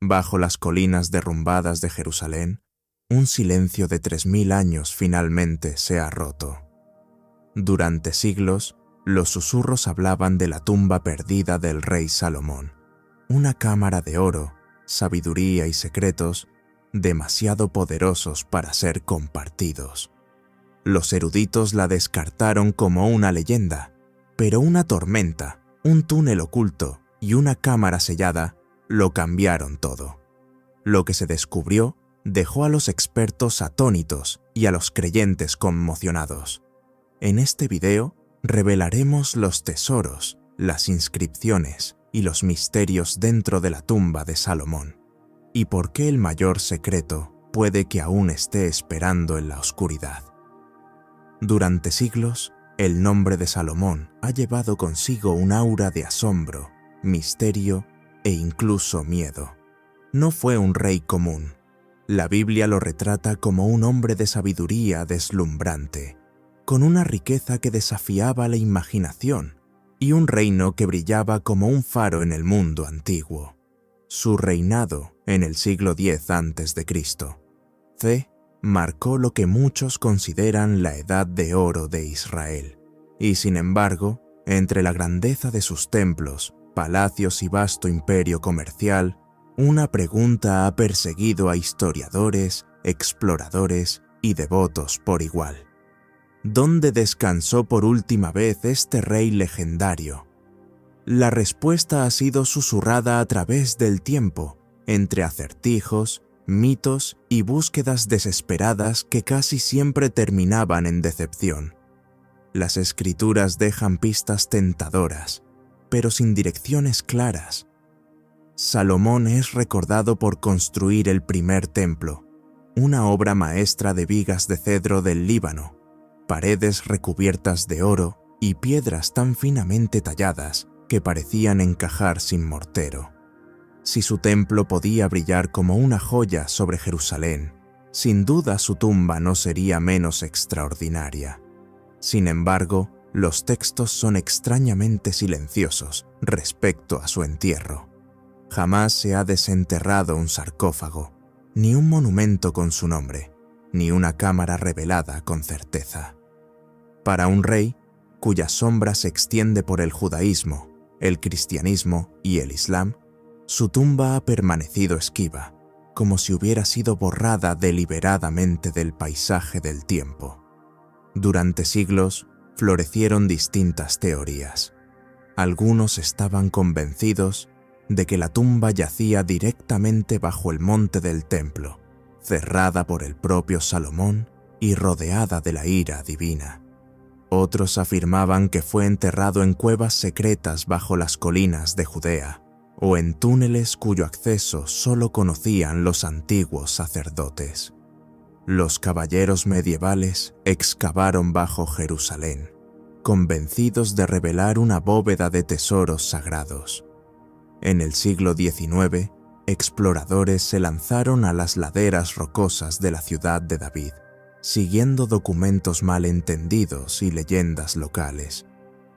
Bajo las colinas derrumbadas de Jerusalén, un silencio de 3000 años finalmente se ha roto. Durante siglos, los susurros hablaban de la tumba perdida del rey Salomón, una cámara de oro, sabiduría y secretos demasiado poderosos para ser compartidos. Los eruditos la descartaron como una leyenda, pero una tormenta, un túnel oculto y una cámara sellada lo cambiaron todo. Lo que se descubrió dejó a los expertos atónitos y a los creyentes conmocionados. En este video revelaremos los tesoros, las inscripciones y los misterios dentro de la tumba de Salomón, y por qué el mayor secreto puede que aún esté esperando en la oscuridad. Durante siglos, el nombre de Salomón ha llevado consigo un aura de asombro, misterio e incluso miedo. No fue un rey común. La Biblia lo retrata como un hombre de sabiduría deslumbrante, con una riqueza que desafiaba la imaginación y un reino que brillaba como un faro en el mundo antiguo. Su reinado en el siglo X a.C. marcó lo que muchos consideran la Edad de Oro de Israel, y sin embargo, entre la grandeza de sus templos, palacios y vasto imperio comercial, una pregunta ha perseguido a historiadores, exploradores y devotos por igual. ¿Dónde descansó por última vez este rey legendario? La respuesta ha sido susurrada a través del tiempo, entre acertijos, mitos y búsquedas desesperadas que casi siempre terminaban en decepción. Las escrituras dejan pistas tentadoras, pero sin direcciones claras. Salomón es recordado por construir el primer templo, una obra maestra de vigas de cedro del Líbano, paredes recubiertas de oro y piedras tan finamente talladas que parecían encajar sin mortero. Si su templo podía brillar como una joya sobre Jerusalén, sin duda su tumba no sería menos extraordinaria. Sin embargo, los textos son extrañamente silenciosos respecto a su entierro. Jamás se ha desenterrado un sarcófago, ni un monumento con su nombre, ni una cámara revelada con certeza. Para un rey, cuya sombra se extiende por el judaísmo, el cristianismo y el islam, su tumba ha permanecido esquiva, como si hubiera sido borrada deliberadamente del paisaje del tiempo. Durante siglos, florecieron distintas teorías. Algunos estaban convencidos de que la tumba yacía directamente bajo el monte del templo, cerrada por el propio Salomón y rodeada de la ira divina. Otros afirmaban que fue enterrado en cuevas secretas bajo las colinas de Judea, o en túneles cuyo acceso solo conocían los antiguos sacerdotes. Los caballeros medievales excavaron bajo Jerusalén, convencidos de revelar una bóveda de tesoros sagrados. En el siglo XIX, exploradores se lanzaron a las laderas rocosas de la ciudad de David, siguiendo documentos malentendidos y leyendas locales.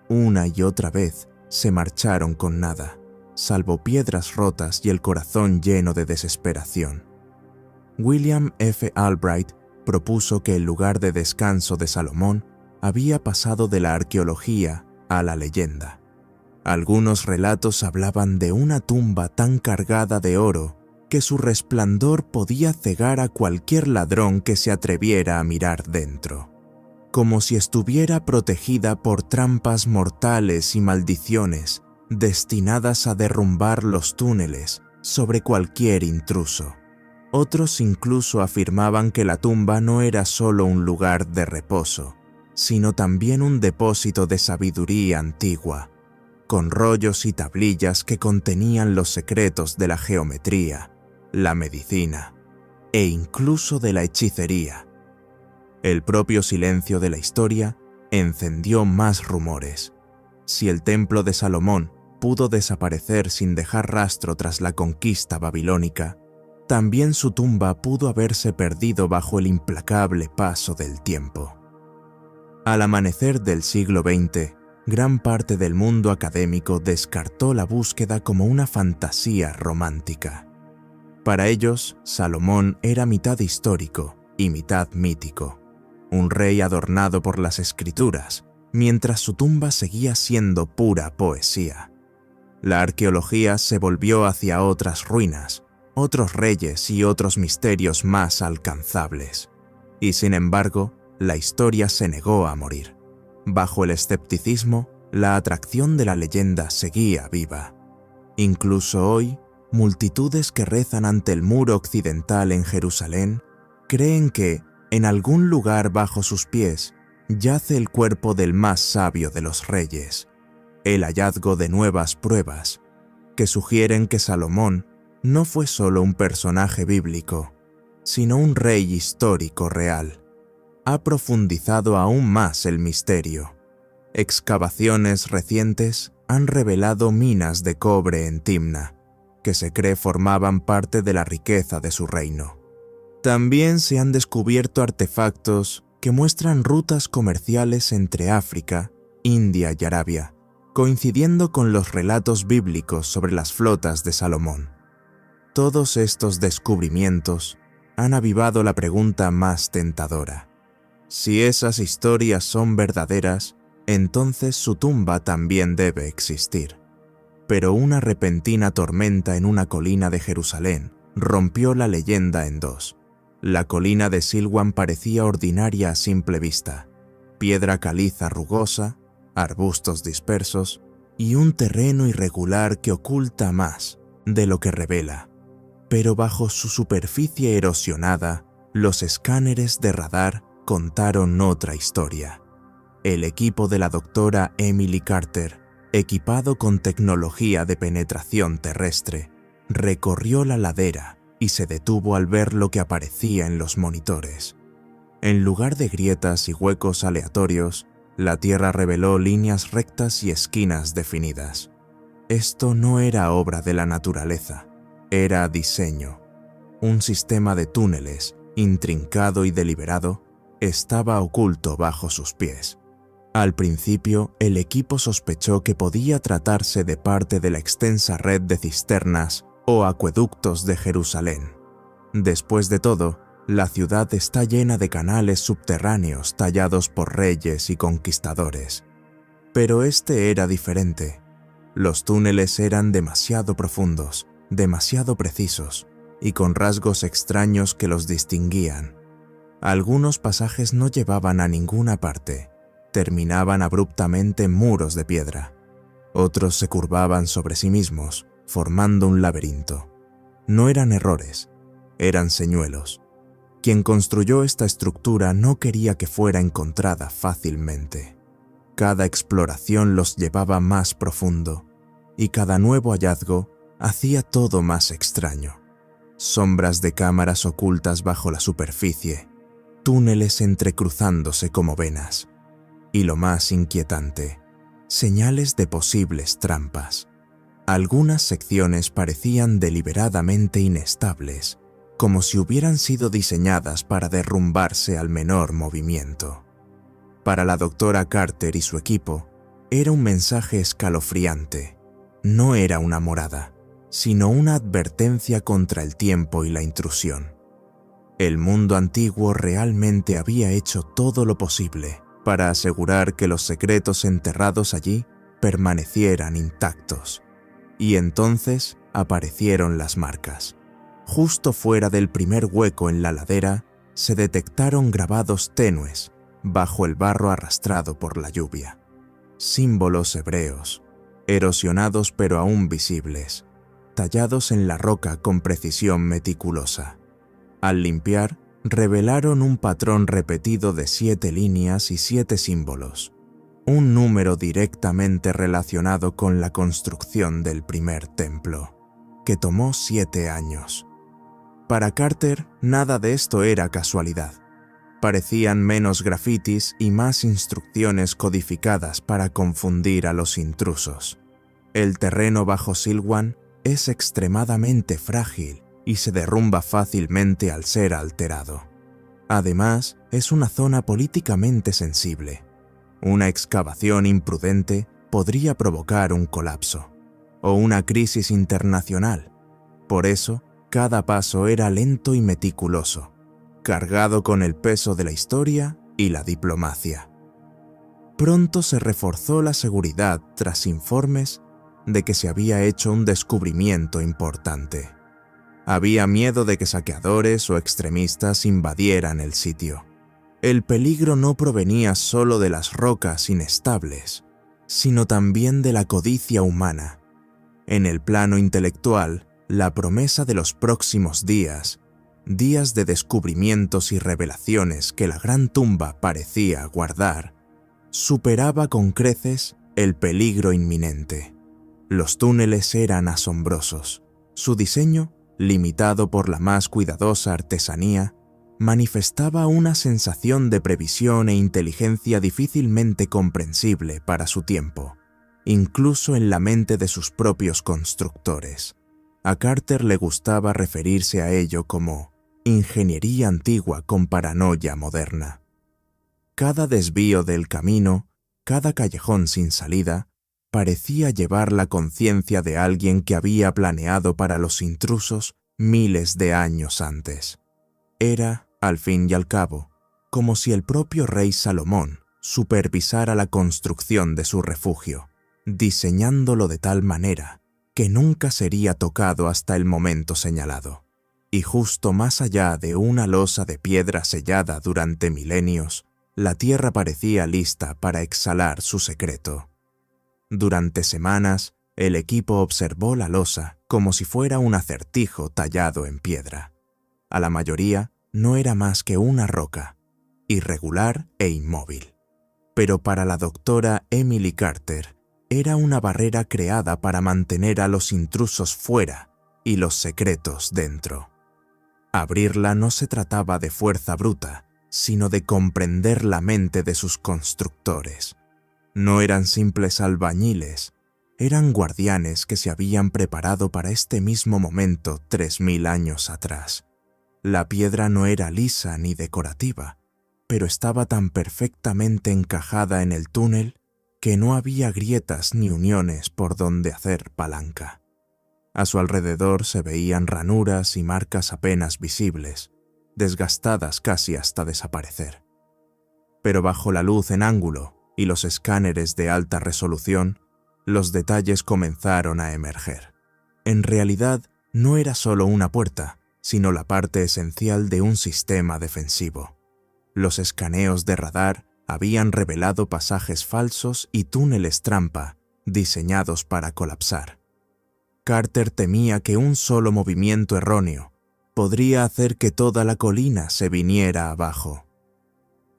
Una y otra vez se marcharon con nada, salvo piedras rotas y el corazón lleno de desesperación. William F. Albright propuso que el lugar de descanso de Salomón había pasado de la arqueología a la leyenda. Algunos relatos hablaban de una tumba tan cargada de oro que su resplandor podía cegar a cualquier ladrón que se atreviera a mirar dentro, como si estuviera protegida por trampas mortales y maldiciones destinadas a derrumbar los túneles sobre cualquier intruso. Otros incluso afirmaban que la tumba no era solo un lugar de reposo, sino también un depósito de sabiduría antigua, con rollos y tablillas que contenían los secretos de la geometría, la medicina e incluso de la hechicería. El propio silencio de la historia encendió más rumores. Si el templo de Salomón pudo desaparecer sin dejar rastro tras la conquista babilónica, también su tumba pudo haberse perdido bajo el implacable paso del tiempo. Al amanecer del siglo XX, gran parte del mundo académico descartó la búsqueda como una fantasía romántica. Para ellos, Salomón era mitad histórico y mitad mítico, un rey adornado por las escrituras, mientras su tumba seguía siendo pura poesía. La arqueología se volvió hacia otras ruinas, otros reyes y otros misterios más alcanzables. Y sin embargo, la historia se negó a morir. Bajo el escepticismo, la atracción de la leyenda seguía viva. Incluso hoy, multitudes que rezan ante el muro occidental en Jerusalén creen que, en algún lugar bajo sus pies, yace el cuerpo del más sabio de los reyes, el hallazgo de nuevas pruebas que sugieren que Salomón no fue solo un personaje bíblico, sino un rey histórico real. Ha profundizado aún más el misterio. Excavaciones recientes han revelado minas de cobre en Timna, que se cree formaban parte de la riqueza de su reino. También se han descubierto artefactos que muestran rutas comerciales entre África, India y Arabia, coincidiendo con los relatos bíblicos sobre las flotas de Salomón. Todos estos descubrimientos han avivado la pregunta más tentadora. Si esas historias son verdaderas, entonces su tumba también debe existir. Pero una repentina tormenta en una colina de Jerusalén rompió la leyenda en dos. La colina de Silwan parecía ordinaria a simple vista: piedra caliza rugosa, arbustos dispersos y un terreno irregular que oculta más de lo que revela. Pero bajo su superficie erosionada, los escáneres de radar contaron otra historia. El equipo de la doctora Emily Carter, equipado con tecnología de penetración terrestre, recorrió la ladera y se detuvo al ver lo que aparecía en los monitores. En lugar de grietas y huecos aleatorios, la Tierra reveló líneas rectas y esquinas definidas. Esto no era obra de la naturaleza, era diseño. Un sistema de túneles, intrincado y deliberado, estaba oculto bajo sus pies. Al principio, el equipo sospechó que podía tratarse de parte de la extensa red de cisternas o acueductos de Jerusalén. Después de todo, la ciudad está llena de canales subterráneos tallados por reyes y conquistadores. Pero este era diferente. Los túneles eran demasiado profundos, demasiado precisos, y con rasgos extraños que los distinguían. Algunos pasajes no llevaban a ninguna parte, terminaban abruptamente en muros de piedra. Otros se curvaban sobre sí mismos, formando un laberinto. No eran errores, eran señuelos. Quien construyó esta estructura no quería que fuera encontrada fácilmente. Cada exploración los llevaba más profundo, y cada nuevo hallazgo hacía todo más extraño. Sombras de cámaras ocultas bajo la superficie, túneles entrecruzándose como venas. Y lo más inquietante, señales de posibles trampas. Algunas secciones parecían deliberadamente inestables, como si hubieran sido diseñadas para derrumbarse al menor movimiento. Para la doctora Carter y su equipo, era un mensaje escalofriante. No era una morada, sino una advertencia contra el tiempo y la intrusión. El mundo antiguo realmente había hecho todo lo posible para asegurar que los secretos enterrados allí permanecieran intactos. Y entonces aparecieron las marcas. Justo fuera del primer hueco en la ladera, se detectaron grabados tenues bajo el barro arrastrado por la lluvia. Símbolos hebreos, erosionados pero aún visibles, tallados en la roca con precisión meticulosa. Al limpiar, revelaron un patrón repetido de 7 líneas y 7 símbolos, un número directamente relacionado con la construcción del primer templo, que tomó 7 años. Para Carter, nada de esto era casualidad. Parecían menos grafitis y más instrucciones codificadas para confundir a los intrusos. El terreno bajo Silwan es extremadamente frágil y se derrumba fácilmente al ser alterado. Además, es una zona políticamente sensible. Una excavación imprudente podría provocar un colapso o una crisis internacional. Por eso, Cada paso era lento y meticuloso, cargado con el peso de la historia y la diplomacia. Pronto se reforzó la seguridad tras informes de que se había hecho un descubrimiento importante. Había miedo de que saqueadores o extremistas invadieran el sitio. El peligro no provenía solo de las rocas inestables, sino también de la codicia humana. En el plano intelectual, la promesa de los próximos días, días de descubrimientos y revelaciones que la gran tumba parecía guardar, superaba con creces el peligro inminente. Los túneles eran asombrosos. Su diseño, limitado por la más cuidadosa artesanía, manifestaba una sensación de previsión e inteligencia difícilmente comprensible para su tiempo, incluso en la mente de sus propios constructores. A Carter le gustaba referirse a ello como ingeniería antigua con paranoia moderna. Cada desvío del camino, cada callejón sin salida, parecía llevar la conciencia de alguien que había planeado para los intrusos miles de años antes. Era, al fin y al cabo, como si el propio rey Salomón supervisara la construcción de su refugio, diseñándolo de tal manera que nunca sería tocado hasta el momento señalado. Y justo más allá de una losa de piedra sellada durante milenios, la tierra parecía lista para exhalar su secreto. Durante semanas, el equipo observó la losa como si fuera un acertijo tallado en piedra. A la mayoría no era más que una roca, irregular e inmóvil. Pero para la doctora Emily Carter, era una barrera creada para mantener a los intrusos fuera y los secretos dentro. Abrirla no se trataba de fuerza bruta, sino de comprender la mente de sus constructores. No eran simples albañiles, eran guardianes que se habían preparado para este mismo momento 3000 años atrás. La piedra no era lisa ni decorativa, pero estaba tan perfectamente encajada en el túnel que no había grietas ni uniones por donde hacer palanca. A su alrededor se veían ranuras y marcas apenas visibles, desgastadas casi hasta desaparecer. Pero bajo la luz en ángulo y los escáneres de alta resolución, los detalles comenzaron a emerger. En realidad, no era solo una puerta, sino la parte esencial de un sistema defensivo. Los escaneos de radar habían revelado pasajes falsos y túneles trampa diseñados para colapsar. Carter temía que un solo movimiento erróneo podría hacer que toda la colina se viniera abajo.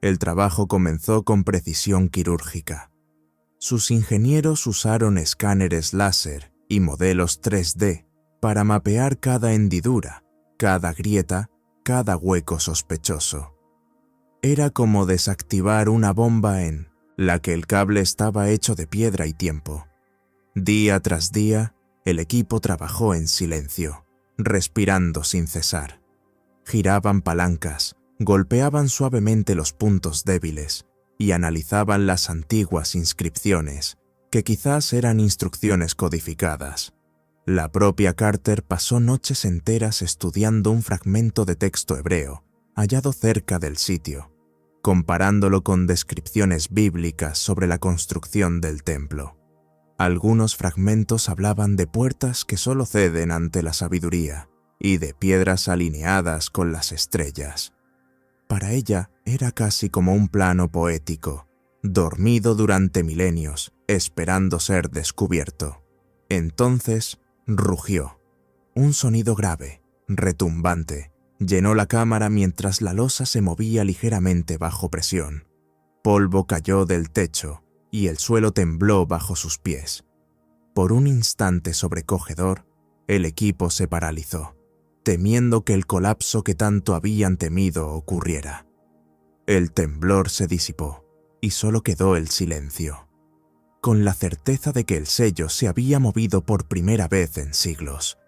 El trabajo comenzó con precisión quirúrgica. Sus ingenieros usaron escáneres láser y modelos 3D para mapear cada hendidura, cada grieta, cada hueco sospechoso. Era como desactivar una bomba en la que el cable estaba hecho de piedra y tiempo. Día tras día, el equipo trabajó en silencio, respirando sin cesar. Giraban palancas, golpeaban suavemente los puntos débiles y analizaban las antiguas inscripciones, que quizás eran instrucciones codificadas. La propia Carter pasó noches enteras estudiando un fragmento de texto hebreo hallado cerca del sitio, comparándolo con descripciones bíblicas sobre la construcción del templo. Algunos fragmentos hablaban de puertas que solo ceden ante la sabiduría y de piedras alineadas con las estrellas. Para ella era casi como un plano poético, dormido durante milenios, esperando ser descubierto. Entonces rugió. Un sonido grave, retumbante, llenó la cámara mientras la losa se movía ligeramente bajo presión. Polvo cayó del techo y el suelo tembló bajo sus pies. Por un instante sobrecogedor, el equipo se paralizó, temiendo que el colapso que tanto habían temido ocurriera. El temblor se disipó y solo quedó el silencio, con la certeza de que el sello se había movido por primera vez en siglos.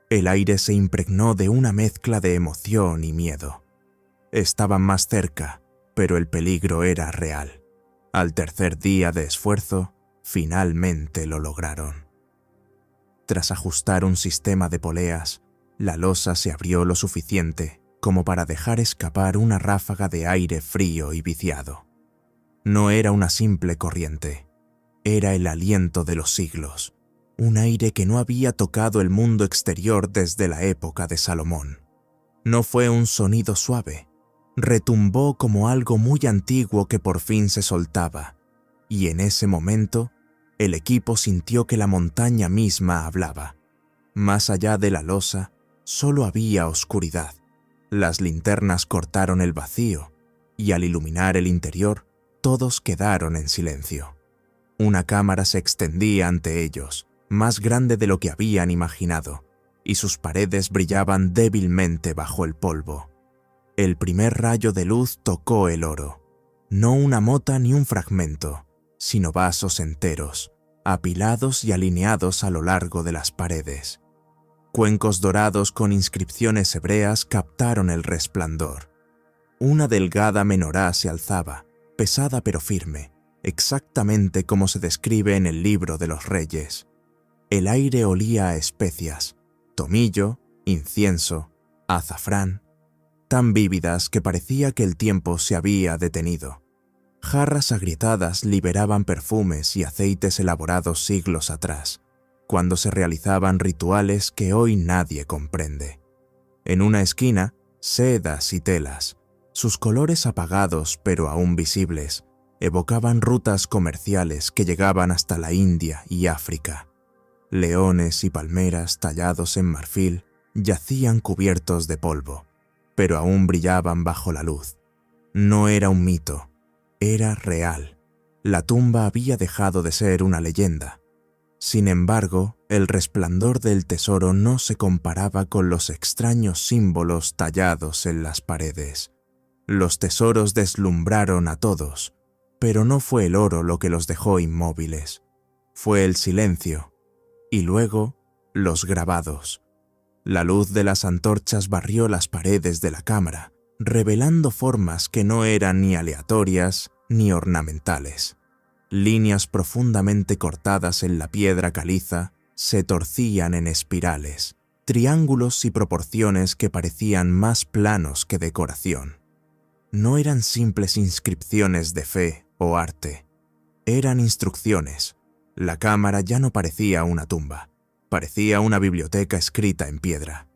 El aire se impregnó de una mezcla de emoción y miedo. Estaban más cerca, pero el peligro era real. Al tercer día de esfuerzo, finalmente lo lograron. Tras ajustar un sistema de poleas, La losa se abrió lo suficiente como para dejar escapar una ráfaga de aire frío y viciado. No era una simple corriente, era el aliento de los siglos, un aire que no había tocado el mundo exterior desde la época de Salomón. No fue un sonido suave, retumbó como algo muy antiguo que por fin se soltaba, y en ese momento el equipo sintió que la montaña misma hablaba. Más allá de la losa, solo había oscuridad. Las linternas cortaron el vacío, y al iluminar el interior, todos quedaron en silencio. Una cámara se extendía ante ellos, más grande de lo que habían imaginado, y sus paredes brillaban débilmente bajo el polvo. El primer rayo de luz tocó el oro, no una mota ni un fragmento, sino vasos enteros, apilados y alineados a lo largo de las paredes. Cuencos dorados con inscripciones hebreas captaron el resplandor. Una delgada menorá se alzaba, pesada pero firme, exactamente como se describe en el libro de los reyes. El aire olía a especias, tomillo, incienso, azafrán, tan vívidas que parecía que el tiempo se había detenido. Jarras agrietadas liberaban perfumes y aceites elaborados siglos atrás, cuando se realizaban rituales que hoy nadie comprende. En una esquina, sedas y telas, sus colores apagados pero aún visibles, evocaban rutas comerciales que llegaban hasta la India y África. Leones y palmeras tallados en marfil yacían cubiertos de polvo, pero aún brillaban bajo la luz. No era un mito, era real. La tumba había dejado de ser una leyenda. Sin embargo, el resplandor del tesoro no se comparaba con los extraños símbolos tallados en las paredes. Los tesoros deslumbraron a todos, pero no fue el oro lo que los dejó inmóviles. Fue el silencio, y luego los grabados. La luz de las antorchas barrió las paredes de la cámara, revelando formas que no eran ni aleatorias ni ornamentales. Líneas profundamente cortadas en la piedra caliza se torcían en espirales, triángulos y proporciones que parecían más planos que decoración. No eran simples inscripciones de fe o arte, eran instrucciones. La cámara ya no parecía una tumba, parecía una biblioteca escrita en piedra.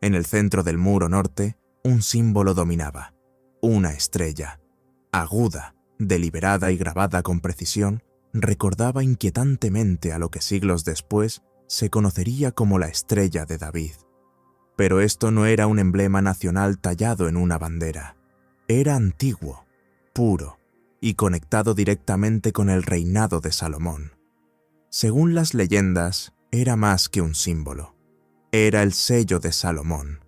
En el centro del muro norte, un símbolo dominaba, una estrella, aguda, deliberada y grabada con precisión, recordaba inquietantemente a lo que siglos después se conocería como la estrella de David. Pero esto no era un emblema nacional tallado en una bandera. Era antiguo, puro y conectado directamente con el reinado de Salomón. Según las leyendas, era más que un símbolo. Era el sello de Salomón,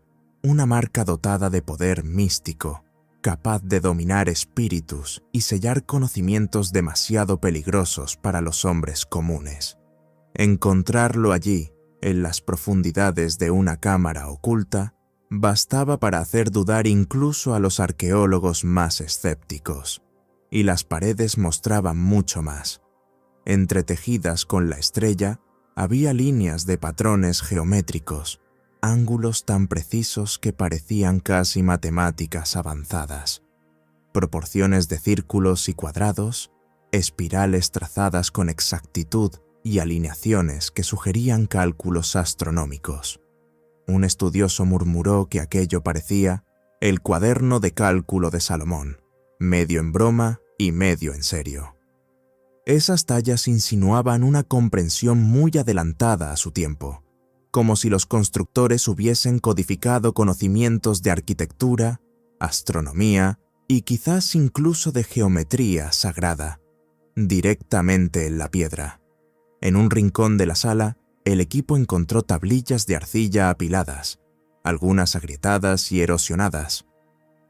una marca dotada de poder místico, capaz de dominar espíritus y sellar conocimientos demasiado peligrosos para los hombres comunes. Encontrarlo allí, en las profundidades de una cámara oculta, bastaba para hacer dudar incluso a los arqueólogos más escépticos. Y las paredes mostraban mucho más. Entretejidas con la estrella, había líneas de patrones geométricos, ángulos tan precisos que parecían casi matemáticas avanzadas, proporciones de círculos y cuadrados, espirales trazadas con exactitud y alineaciones que sugerían cálculos astronómicos. Un estudioso murmuró que aquello parecía el cuaderno de cálculo de Salomón, medio en broma y medio en serio. Esas tallas insinuaban una comprensión muy adelantada a su tiempo, como si los constructores hubiesen codificado conocimientos de arquitectura, astronomía y quizás incluso de geometría sagrada, directamente en la piedra. En un rincón de la sala, el equipo encontró tablillas de arcilla apiladas, algunas agrietadas y erosionadas,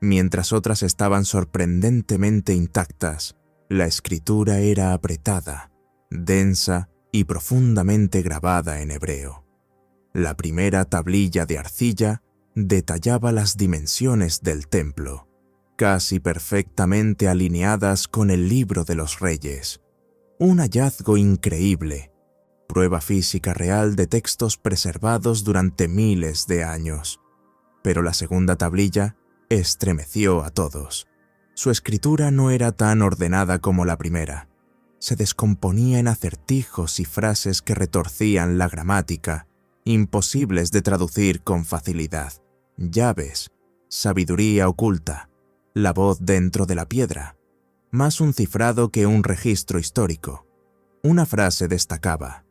mientras otras estaban sorprendentemente intactas. La escritura era apretada, densa y profundamente grabada en hebreo. La primera tablilla de arcilla detallaba las dimensiones del templo, casi perfectamente alineadas con el libro de los reyes. Un hallazgo increíble, prueba física real de textos preservados durante miles de años. Pero la segunda tablilla estremeció a todos. Su escritura no era tan ordenada como la primera. Se descomponía en acertijos y frases que retorcían la gramática, imposibles de traducir con facilidad. Llaves, sabiduría oculta, la voz dentro de la piedra. Más un cifrado que un registro histórico. Una frase destacaba: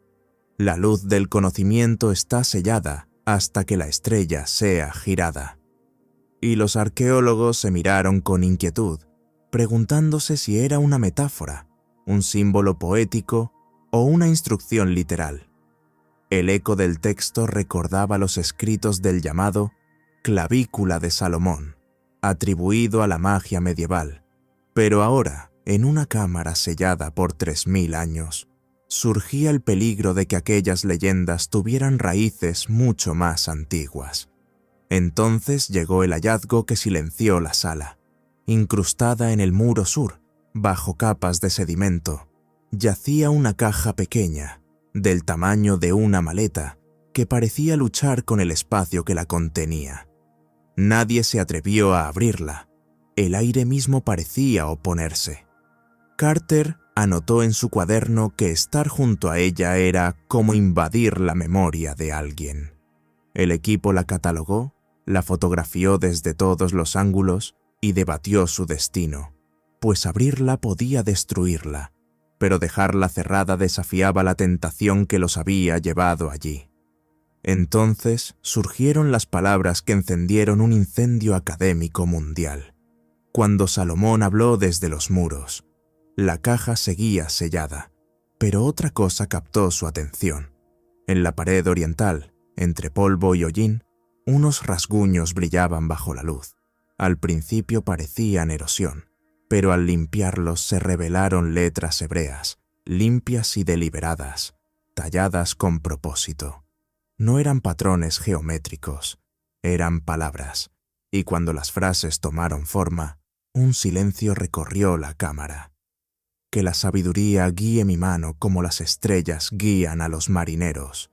la luz del conocimiento está sellada hasta que la estrella sea girada. Y los arqueólogos se miraron con inquietud, preguntándose si era una metáfora, un símbolo poético o una instrucción literal. El eco del texto recordaba los escritos del llamado Clavícula de Salomón, atribuido a la magia medieval, pero ahora, en una cámara sellada por 3000 años, surgía el peligro de que aquellas leyendas tuvieran raíces mucho más antiguas. Entonces llegó el hallazgo que silenció la sala. Incrustada en el muro sur, bajo capas de sedimento, yacía una caja pequeña, del tamaño de una maleta, que parecía luchar con el espacio que la contenía. Nadie se atrevió a abrirla. El aire mismo parecía oponerse. Carter anotó en su cuaderno que estar junto a ella era como invadir la memoria de alguien. El equipo la catalogó, la fotografió desde todos los ángulos y debatió su destino, pues abrirla podía destruirla, pero dejarla cerrada desafiaba la tentación que los había llevado allí. Entonces surgieron las palabras que encendieron un incendio académico mundial. Cuando Salomón habló desde los muros, la caja seguía sellada, pero otra cosa captó su atención. En la pared oriental, entre polvo y hollín, unos rasguños brillaban bajo la luz. Al principio parecían erosión, pero al limpiarlos se revelaron letras hebreas, limpias y deliberadas, talladas con propósito. No eran patrones geométricos, eran palabras, y cuando las frases tomaron forma, un silencio recorrió la cámara. Que la sabiduría guíe mi mano como las estrellas guían a los marineros.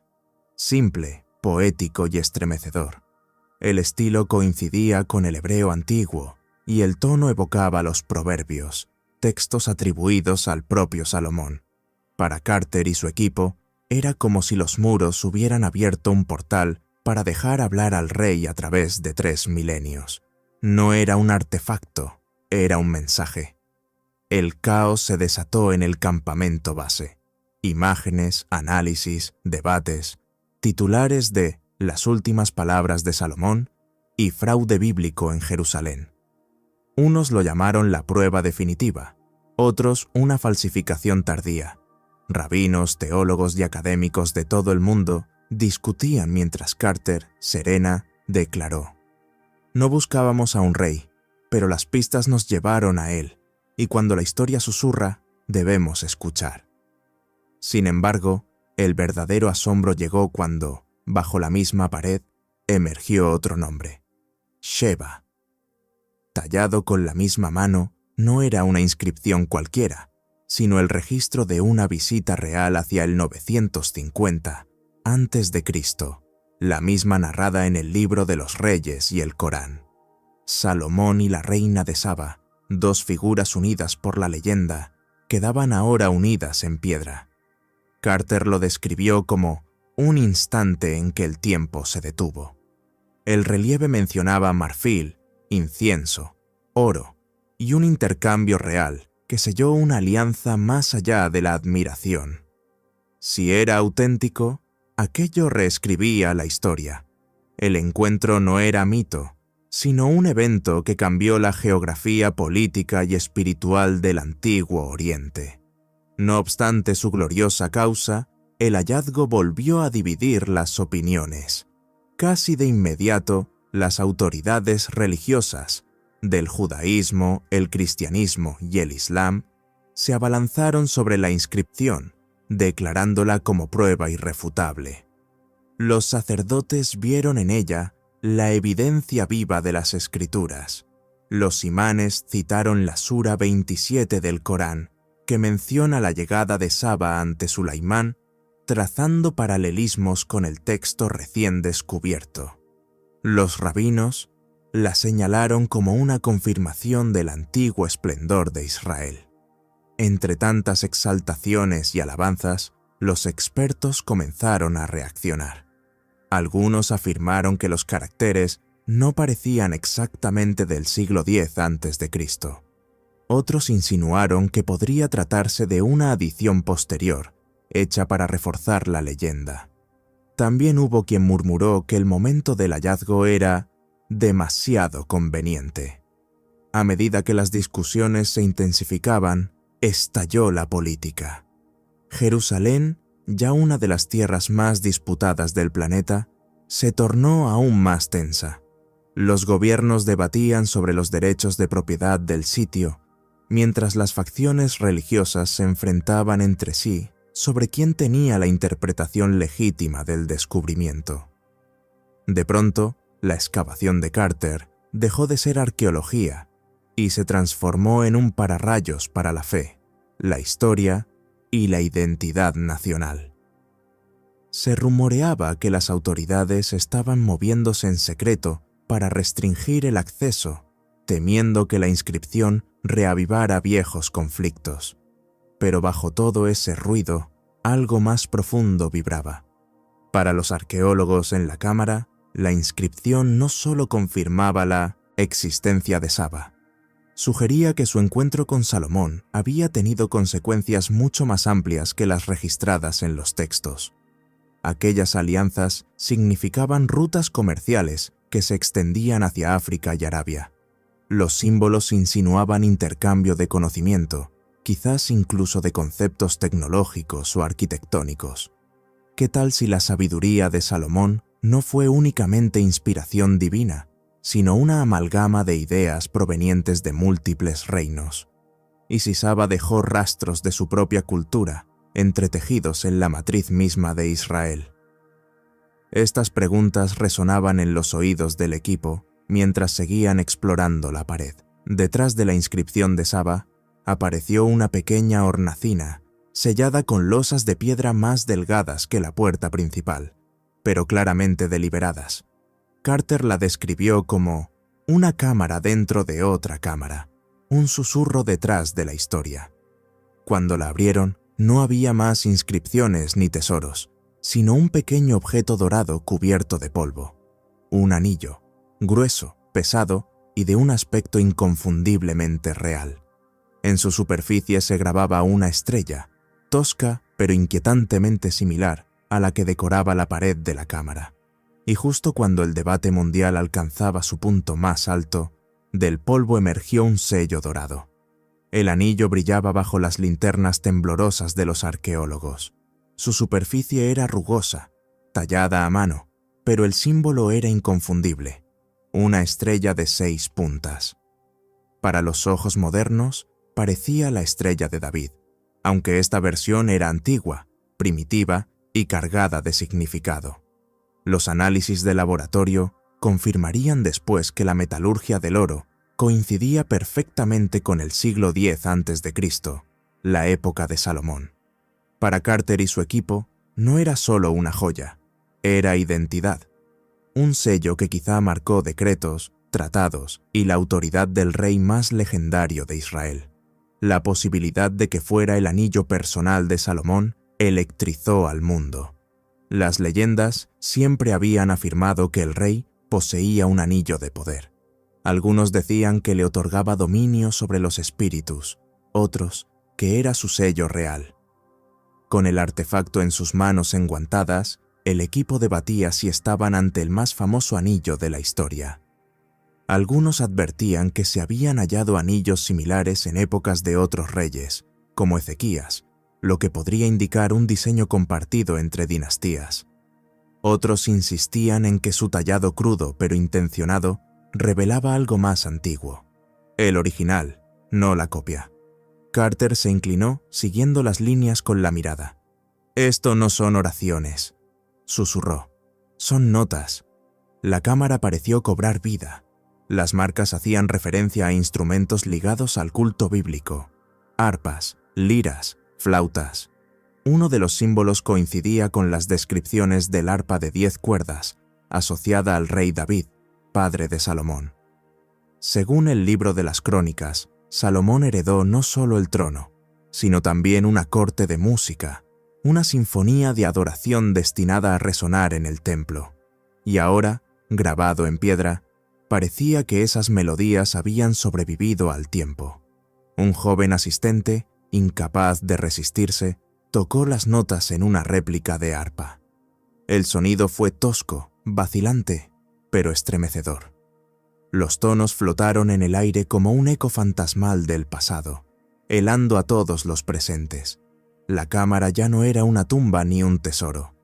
Simple, poético y estremecedor. El estilo coincidía con el hebreo antiguo y el tono evocaba los proverbios, textos atribuidos al propio Salomón. Para Carter y su equipo, era como si los muros hubieran abierto un portal para dejar hablar al rey a través de 3 milenios. No era un artefacto, era un mensaje. El caos se desató en el campamento base. Imágenes, análisis, debates, titulares de Las últimas palabras de Salomón y Fraude bíblico en Jerusalén. Unos lo llamaron la prueba definitiva, otros una falsificación tardía. Rabinos, teólogos y académicos de todo el mundo discutían mientras Carter, serena, declaró: no buscábamos a un rey, pero las pistas nos llevaron a él, y cuando la historia susurra, debemos escuchar. Sin embargo, el verdadero asombro llegó cuando, bajo la misma pared, emergió otro nombre: Sheba. Tallado con la misma mano, no era una inscripción cualquiera, sino el registro de una visita real hacia el 950 a.C., la misma narrada en el libro de los Reyes y el Corán. Salomón y la reina de Saba, dos figuras unidas por la leyenda, quedaban ahora unidas en piedra. Carter lo describió como un instante en que el tiempo se detuvo. El relieve mencionaba marfil, incienso, oro y un intercambio real que selló una alianza más allá de la admiración. Si era auténtico, aquello reescribía la historia. El encuentro no era mito, sino un evento que cambió la geografía política y espiritual del antiguo Oriente. No obstante su gloriosa causa, el hallazgo volvió a dividir las opiniones. Casi de inmediato, las autoridades religiosas, del judaísmo, el cristianismo y el islam, se abalanzaron sobre la inscripción, declarándola como prueba irrefutable. Los sacerdotes vieron en ella la evidencia viva de las escrituras. Los imanes citaron la Sura 27 del Corán, que menciona la llegada de Saba ante Sulaimán trazando paralelismos con el texto recién descubierto. Los rabinos la señalaron como una confirmación del antiguo esplendor de Israel. Entre tantas exaltaciones y alabanzas, los expertos comenzaron a reaccionar. Algunos afirmaron que los caracteres no parecían exactamente del siglo X a.C. Otros insinuaron que podría tratarse de una adición posterior, hecha para reforzar la leyenda. También hubo quien murmuró que el momento del hallazgo era demasiado conveniente. A medida que las discusiones se intensificaban, estalló la política. Jerusalén, ya una de las tierras más disputadas del planeta, se tornó aún más tensa. Los gobiernos debatían sobre los derechos de propiedad del sitio, mientras las facciones religiosas se enfrentaban entre sí sobre quién tenía la interpretación legítima del descubrimiento. De pronto, la excavación de Carter dejó de ser arqueología y se transformó en un pararrayos para la fe, la historia y la identidad nacional. Se rumoreaba que las autoridades estaban moviéndose en secreto para restringir el acceso, temiendo que la inscripción reavivara viejos conflictos. Pero bajo todo ese ruido, algo más profundo vibraba. Para los arqueólogos en la cámara, la inscripción no solo confirmaba la existencia de Saba, sugería que su encuentro con Salomón había tenido consecuencias mucho más amplias que las registradas en los textos. Aquellas alianzas significaban rutas comerciales que se extendían hacia África y Arabia. Los símbolos insinuaban intercambio de conocimiento, quizás incluso de conceptos tecnológicos o arquitectónicos. ¿Qué tal si la sabiduría de Salomón no fue únicamente inspiración divina, sino una amalgama de ideas provenientes de múltiples reinos? ¿Y si Saba dejó rastros de su propia cultura, entretejidos en la matriz misma de Israel? Estas preguntas resonaban en los oídos del equipo mientras seguían explorando la pared. Detrás de la inscripción de Saba apareció una pequeña hornacina, sellada con losas de piedra más delgadas que la puerta principal, pero claramente deliberadas. Carter la describió como una cámara dentro de otra cámara, un susurro detrás de la historia. Cuando la abrieron, no había más inscripciones ni tesoros, sino un pequeño objeto dorado cubierto de polvo. Un anillo, grueso, pesado y de un aspecto inconfundiblemente real. En su superficie se grababa una estrella, tosca pero inquietantemente similar a la que decoraba la pared de la cámara. Y justo cuando el debate mundial alcanzaba su punto más alto, del polvo emergió un sello dorado. El anillo brillaba bajo las linternas temblorosas de los arqueólogos. Su superficie era rugosa, tallada a mano, pero el símbolo era inconfundible: una estrella de 6 puntas. Para los ojos modernos, parecía la estrella de David, aunque esta versión era antigua, primitiva y cargada de significado. Los análisis de laboratorio confirmarían después que la metalurgia del oro coincidía perfectamente con el siglo X a.C., la época de Salomón. Para Carter y su equipo, no era solo una joya, era identidad, un sello que quizá marcó decretos, tratados y la autoridad del rey más legendario de Israel. La posibilidad de que fuera el anillo personal de Salomón electrizó al mundo. Las leyendas siempre habían afirmado que el rey poseía un anillo de poder. Algunos decían que le otorgaba dominio sobre los espíritus, otros que era su sello real. Con el artefacto en sus manos enguantadas, el equipo debatía si estaban ante el más famoso anillo de la historia. Algunos advertían que se habían hallado anillos similares en épocas de otros reyes, como Ezequías, lo que podría indicar un diseño compartido entre dinastías. Otros insistían en que su tallado crudo pero intencionado revelaba algo más antiguo, el original, no la copia. Carter se inclinó siguiendo las líneas con la mirada. «Esto no son oraciones», susurró. «Son notas». La cámara pareció cobrar vida. Las marcas hacían referencia a instrumentos ligados al culto bíblico: arpas, liras, flautas. Uno de los símbolos coincidía con las descripciones del arpa de 10 cuerdas, asociada al rey David, padre de Salomón. Según el libro de las Crónicas, Salomón heredó no solo el trono, sino también una corte de música, una sinfonía de adoración destinada a resonar en el templo. Y ahora, grabado en piedra, parecía que esas melodías habían sobrevivido al tiempo. Un joven asistente, incapaz de resistirse, tocó las notas en una réplica de arpa. El sonido fue tosco, vacilante, pero estremecedor. Los tonos flotaron en el aire como un eco fantasmal del pasado, helando a todos los presentes. La cámara ya no era una tumba ni un tesoro,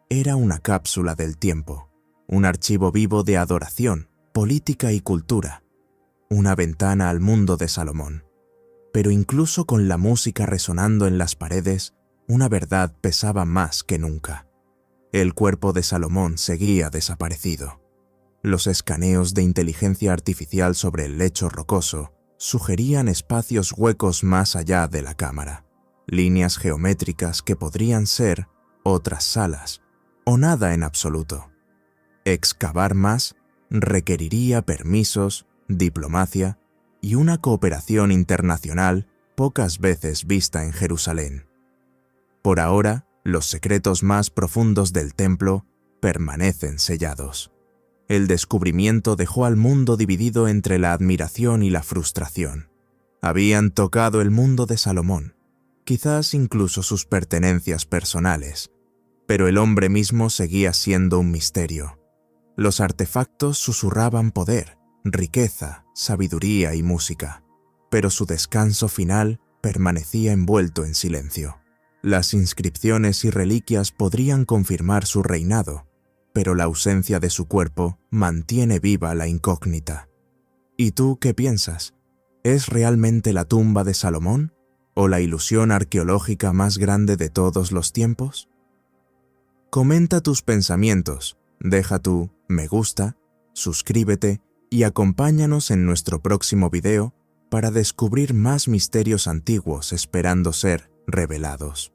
era una cápsula del tiempo, un archivo vivo de adoración, política y cultura, una ventana al mundo de Salomón. Pero incluso con la música resonando en las paredes, una verdad pesaba más que nunca. El cuerpo de Salomón seguía desaparecido. Los escaneos de inteligencia artificial sobre el lecho rocoso sugerían espacios huecos más allá de la cámara, líneas geométricas que podrían ser otras salas, o nada en absoluto. Excavar más requeriría permisos, diplomacia y una cooperación internacional pocas veces vista en Jerusalén. Por ahora, los secretos más profundos del templo permanecen sellados. El descubrimiento dejó al mundo dividido entre la admiración y la frustración. Habían tocado el mundo de Salomón, quizás incluso sus pertenencias personales, pero el hombre mismo seguía siendo un misterio. Los artefactos susurraban poder, riqueza, sabiduría y música, pero su descanso final permanecía envuelto en silencio. Las inscripciones y reliquias podrían confirmar su reinado, pero la ausencia de su cuerpo mantiene viva la incógnita. ¿Y tú qué piensas? ¿Es realmente la tumba de Salomón o la ilusión arqueológica más grande de todos los tiempos? Comenta tus pensamientos, deja tu me gusta, suscríbete y acompáñanos en nuestro próximo video para descubrir más misterios antiguos esperando ser revelados.